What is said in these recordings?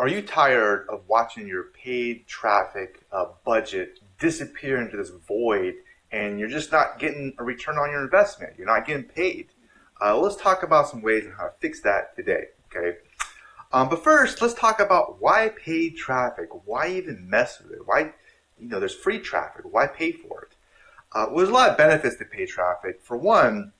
Are you tired of watching your paid traffic budget disappear into this void and you're just not getting a return on your investment? You're not getting paid. Let's talk about some ways on how to fix that today, okay? But first, let's talk about why paid traffic. Why even mess with it? Why, there's free traffic. Why pay for it? Well, there's a lot of benefits to paid traffic. For one,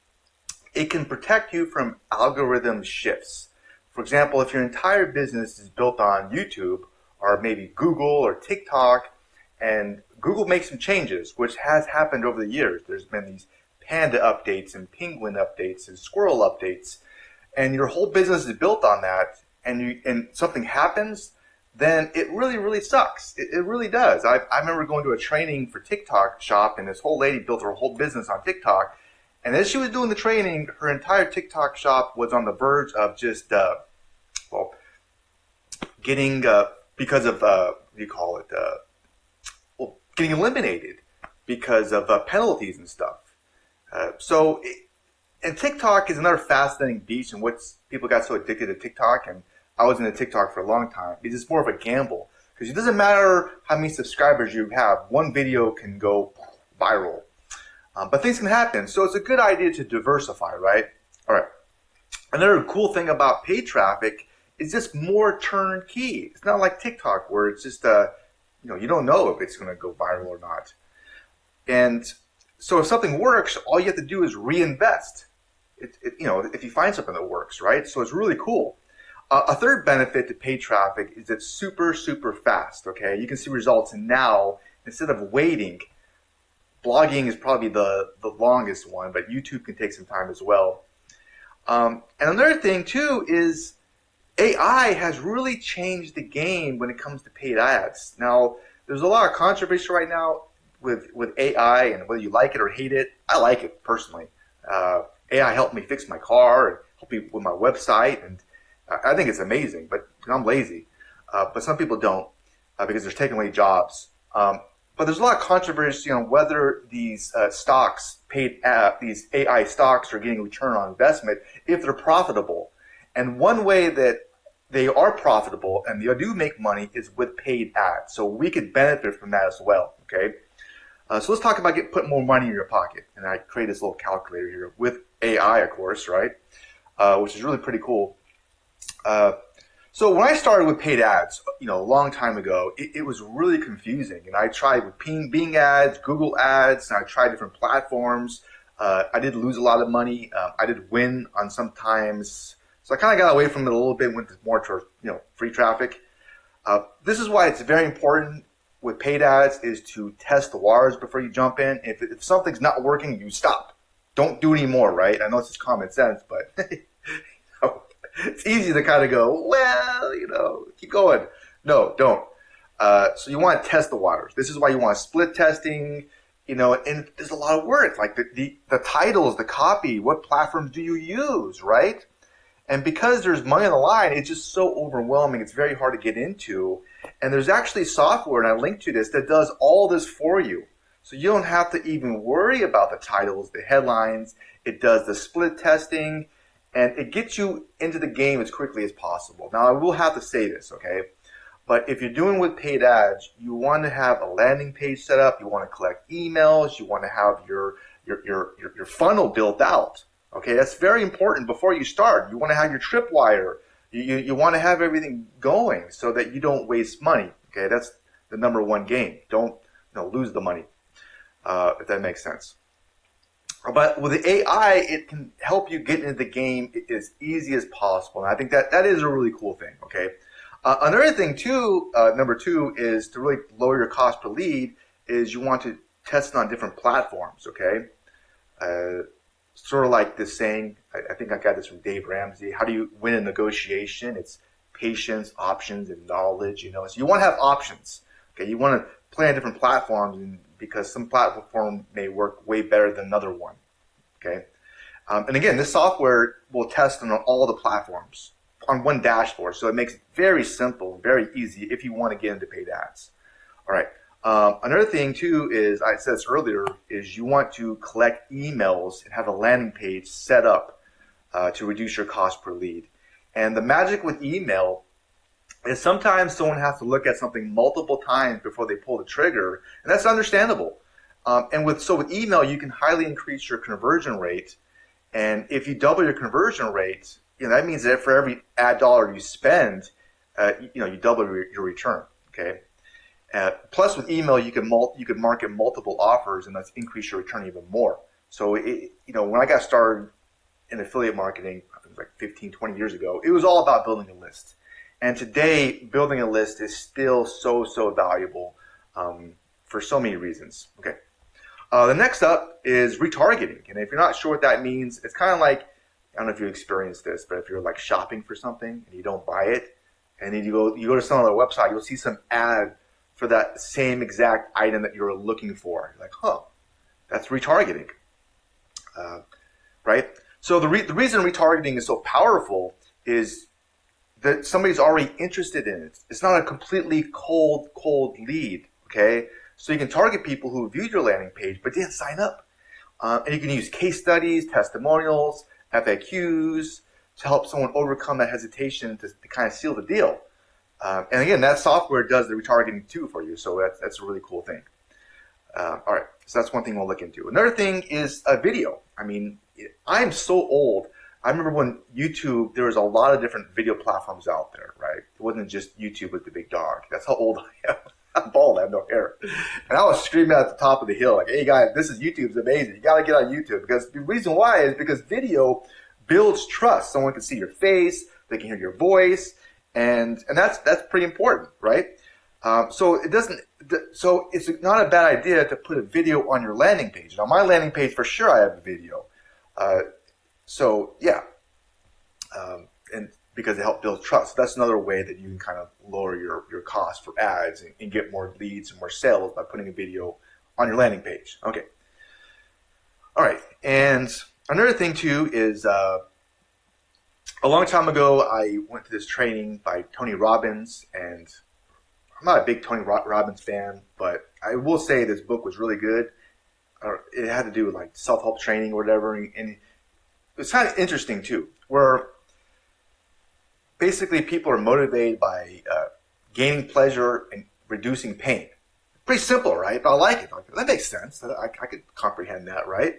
it can protect you from algorithm shifts. For example, if your entire business is built on YouTube or maybe Google or TikTok, and Google makes some changes, which has happened over the years. There's been these panda updates and penguin updates and squirrel updates, and your whole business is built on that, and something happens, then it really, really sucks. It really does. I remember going to a training for TikTok shop, and this whole lady built her whole business on TikTok. And as she was doing the training, her entire TikTok shop was on the verge of just, getting, because of, getting eliminated because of penalties and stuff. And TikTok is another fascinating beast, and what's people got so addicted to TikTok, and I was into TikTok for a long time. It's more of a gamble because it doesn't matter how many subscribers you have. One video can go viral. But things can happen, so it's a good idea to diversify, right? All right. Another cool thing about paid traffic is just more turnkey. It's not like TikTok where it's just, you don't know if it's going to go viral or not. And so if something works, all you have to do is reinvest. If you find something that works, right? So it's really cool. A third benefit to paid traffic is it's super, super fast, okay? You can see results now instead of waiting. Blogging is probably the longest one, but YouTube can take some time as well. And another thing, too, is AI has really changed the game when it comes to paid ads. Now, there's a lot of controversy right now with AI and whether you like it or hate it. I like it, personally. AI helped me fix my car and helped me with my website, and I think it's amazing, but I'm lazy. But some people don't because they're taking away jobs. But there's a lot of controversy on whether these these AI stocks are getting return on investment if they're profitable. And one way that they are profitable and they do make money is with paid ads. So we could benefit from that as well, okay? So let's talk about putting more money in your pocket. And I create this little calculator here with AI, of course, right? Which is really pretty cool. So when I started with paid ads, a long time ago, it was really confusing. And I tried with Bing ads, Google ads, and I tried different platforms. I did lose a lot of money. I did win on sometimes. So I kind of got away from it a little bit, went more towards, free traffic. This is why it's very important with paid ads is to test the waters before you jump in. If something's not working, you stop. Don't do any more, right? I know it's just common sense, but it's easy to kind of go, well, keep going. No, don't. So you want to test the waters. This is why you want split testing, and there's a lot of work, like the titles, the copy, what platforms do you use, right? And because there's money on the line, it's just so overwhelming. It's very hard to get into. And there's actually software, and I linked to this, that does all this for you. So you don't have to even worry about the titles, the headlines. It does the split testing, and it gets you into the game as quickly as possible. Now, I will have to say this, okay? But if you're doing with paid ads, you want to have a landing page set up. You want to collect emails. You want to have your funnel built out. Okay, that's very important before you start. You want to have your tripwire. You want to have everything going so that you don't waste money. Okay, that's the number one game. Don't lose the money, if that makes sense. But with the AI, it can help you get into the game as easy as possible. And I think that is a really cool thing, okay? Another thing, too, number two, is to really lower your cost per lead is you want to test it on different platforms, okay? Sort of like this saying, I think I got this from Dave Ramsey, how do you win a negotiation? It's patience, options, and knowledge, So you want to have options, okay? You want to play on different platforms because some platform may work way better than another one, okay? And again, this software will test on all the platforms on one dashboard, so it makes it very simple, very easy if you want to get into paid ads. All right. Another thing, too, is, I said this earlier, is you want to collect emails and have a landing page set up to reduce your cost per lead. And the magic with email is sometimes someone has to look at something multiple times before they pull the trigger, and that's understandable. And with email, you can highly increase your conversion rate, and if you double your conversion rate, that means that for every ad dollar you spend, you double your return. Okay. Plus, with email, you can market multiple offers, and that's increase your return even more. So, when I got started in affiliate marketing, I think like 15, 20 years ago, it was all about building a list. And today, building a list is still so valuable for so many reasons. Okay. The next up is retargeting. And if you're not sure what that means, it's kind of like, I don't know if you experienced this, but if you're like shopping for something and you don't buy it, and then you go to some other website, you'll see some ad for that same exact item that you're looking for. You're like, huh, that's retargeting, right? So the reason retargeting is so powerful is that somebody's already interested in it. It's not a completely cold lead, okay? So you can target people who viewed your landing page but didn't sign up. And you can use case studies, testimonials, FAQs to help someone overcome that hesitation to kind of seal the deal. And again, that software does the retargeting too for you, so that's a really cool thing. All right, so that's one thing we'll look into. Another thing is a video. I mean, I'm so old. I remember when YouTube, there was a lot of different video platforms out there, right? It wasn't just YouTube with the big dog. That's how old I am. I'm bald, I have no hair. And I was screaming at the top of the hill, like, hey guys, YouTube's amazing. You gotta get on YouTube. Because the reason why is because video builds trust. Someone can see your face, they can hear your voice, and that's pretty important, right? So it's not a bad idea to put a video on your landing page. On my landing page, for sure, I have a video. And because it helps build trust. That's another way that you can kind of lower your cost for ads and get more leads and more sales by putting a video on your landing page. Okay. All right. And another thing too is a long time ago, I went to this training by Tony Robbins, and I'm not a big Tony Robbins fan, but I will say this book was really good. It had to do with like self-help training or whatever, and it was kind of interesting too, where basically people are motivated by gaining pleasure and reducing pain. Pretty simple, right? But I like it. That makes sense. I could comprehend that, right?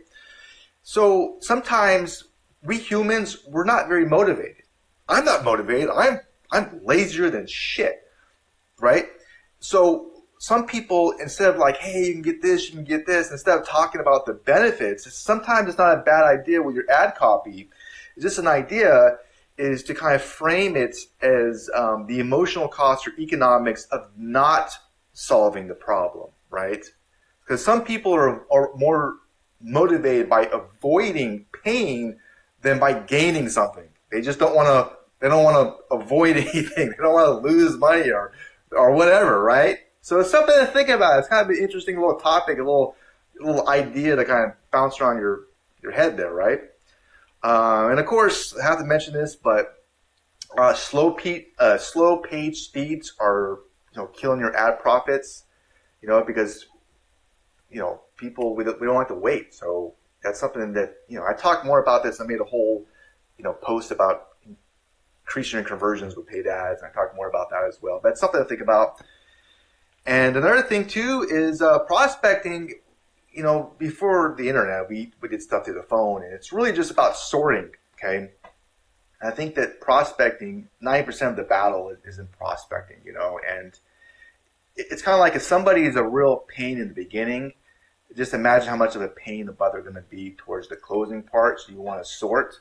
So sometimes we humans, we're not very motivated. I'm not motivated. I'm lazier than shit, right? So some people, instead of like, hey, you can get this, instead of talking about the benefits, sometimes it's not a bad idea with your ad copy. It's just an idea is to kind of frame it as the emotional cost or economics of not solving the problem, right? Because some people are more motivated by avoiding pain than by gaining something. They just don't want to. They don't want to avoid anything. They don't want to lose money or whatever, right? So it's something to think about. It's kind of an interesting little topic, a little idea to kind of bounce around your head there, right? And of course, I have to mention this, but slow page speeds are killing your ad profits. Because people we don't like to wait. So that's something that I talk more about this. I made a whole post about increasing your conversions with paid ads, and I talk more about that as well. But it's something to think about. And another thing too is prospecting. Before the internet, we did stuff through the phone, and it's really just about sorting, okay? And I think that prospecting, 90% of the battle is in prospecting, and it's kind of like if somebody is a real pain in the beginning, just imagine how much of a pain the butt they're going to be towards the closing part, so you want to sort.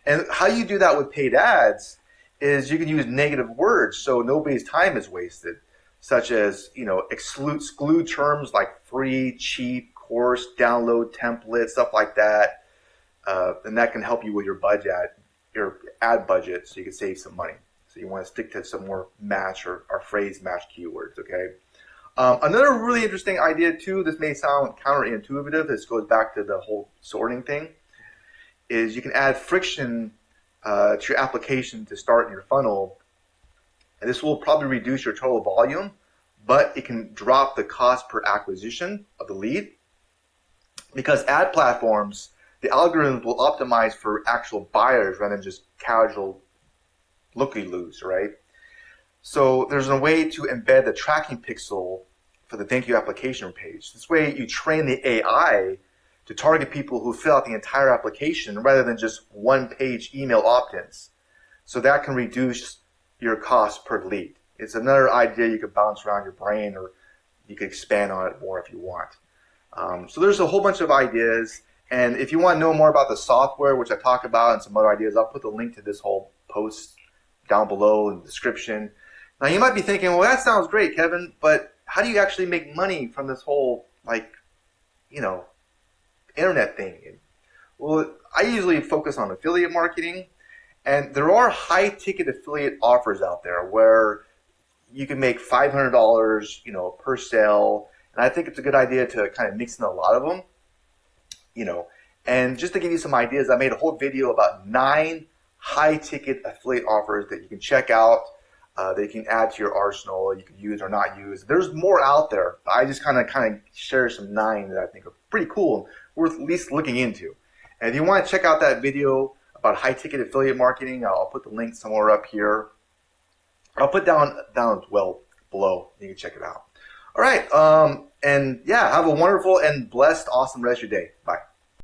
And how you do that with paid ads is you can use negative words so nobody's time is wasted, such as, exclude terms like free, cheap, course, download template, stuff like that, and that can help you with your ad budget, so you can save some money. So you want to stick to some more match or phrase match keywords, okay? Another really interesting idea too, this may sound counterintuitive, this goes back to the whole sorting thing, is you can add friction to your application to start in your funnel, and this will probably reduce your total volume, but it can drop the cost per acquisition of the lead. Because ad platforms, the algorithms will optimize for actual buyers rather than just casual looky-loos, right? So there's a way to embed the tracking pixel for the thank you application page. This way you train the AI to target people who fill out the entire application rather than just one-page email opt-ins. So that can reduce your cost per lead. It's another idea you could bounce around your brain, or you could expand on it more if you want. So there's a whole bunch of ideas. And if you want to know more about the software, which I talk about, and some other ideas, I'll put the link to this whole post down below in the description. Now you might be thinking, well, that sounds great, Kevin, but how do you actually make money from this whole, like, internet thing? Well, I usually focus on affiliate marketing, and there are high-ticket affiliate offers out there where you can make $500, per sale, and I think it's a good idea to kind of mix in a lot of them, And just to give you some ideas, I made a whole video about 9 high-ticket affiliate offers that you can check out, that you can add to your arsenal, you can use or not use. There's more out there. I just kind of share some 9 that I think are pretty cool, worth at least looking into. And if you want to check out that video about high-ticket affiliate marketing, I'll put the link somewhere up here. I'll put down as well below. You can check it out. All right. And yeah, have a wonderful and blessed, awesome rest of your day. Bye.